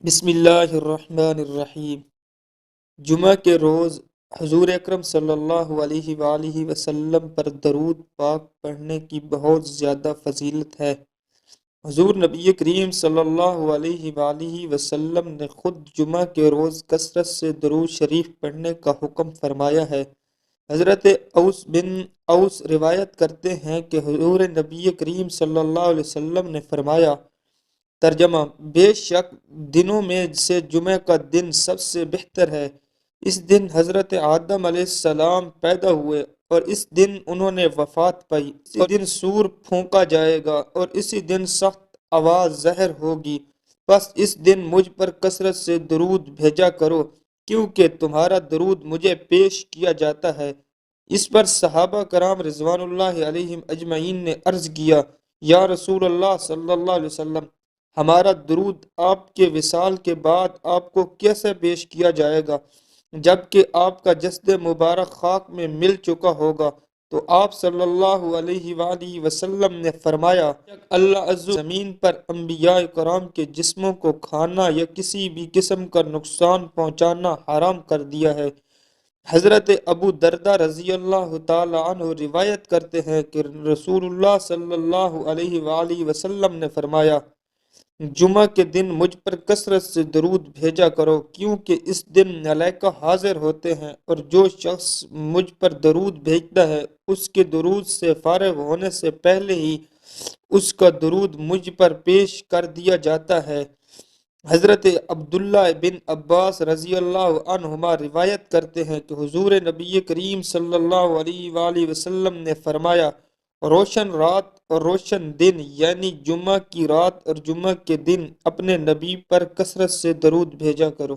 بسم اللہ الرحمن الرحیم۔ جمعہ کے روز حضور اکرم صلی اللہ علیہ وآلہ وسلم پر درود پاک پڑھنے کی بہت زیادہ فضیلت ہے۔ حضور نبی کریم صلی اللہ علیہ وآلہ وسلم نے خود جمعہ کے روز کثرت سے درود شریف پڑھنے کا حکم فرمایا ہے۔ حضرت اوس بن اوس روایت کرتے ہیں کہ حضور نبی کریم صلی اللہ علیہ وسلم نے فرمایا، ترجمہ: بے شک دنوں میں سے جمعہ کا دن سب سے بہتر ہے۔ اس دن حضرت آدم علیہ السلام پیدا ہوئے اور اس دن انہوں نے وفات پائی۔ اسی دن سور پھونکا جائے گا اور اسی دن سخت آواز ظاہر ہوگی۔ بس اس دن مجھ پر کثرت سے درود بھیجا کرو کیونکہ تمہارا درود مجھے پیش کیا جاتا ہے۔ اس پر صحابہ کرام رضوان اللہ علیہم اجمعین نے عرض کیا، یا رسول اللہ صلی اللہ علیہ وسلم، ہمارا درود آپ کے وصال کے بعد آپ کو کیسے پیش کیا جائے گا جبکہ آپ کا جسد مبارک خاک میں مل چکا ہوگا؟ تو آپ صلی اللہ علیہ وآلہ وسلم نے فرمایا، اللہ عز و جل زمین پر انبیاء کرام کے جسموں کو کھانا یا کسی بھی قسم کا نقصان پہنچانا حرام کر دیا ہے۔ حضرت ابو دردہ رضی اللہ تعالی عنہ روایت کرتے ہیں کہ رسول اللہ صلی اللہ علیہ وآلہ وسلم نے فرمایا، جمعہ کے دن مجھ پر کثرت سے درود بھیجا کرو کیونکہ اس دن ملائکہ حاضر ہوتے ہیں اور جو شخص مجھ پر درود بھیجتا ہے اس کے درود سے فارغ ہونے سے پہلے ہی اس کا درود مجھ پر پیش کر دیا جاتا ہے۔ حضرت عبداللہ بن عباس رضی اللہ عنہما روایت کرتے ہیں کہ حضور نبی کریم صلی اللہ علیہ وآلہ وسلم نے فرمایا، روشن رات اور روشن دن یعنی جمعہ کی رات اور جمعہ کے دن اپنے نبی پر کثرت سے درود بھیجا کرو۔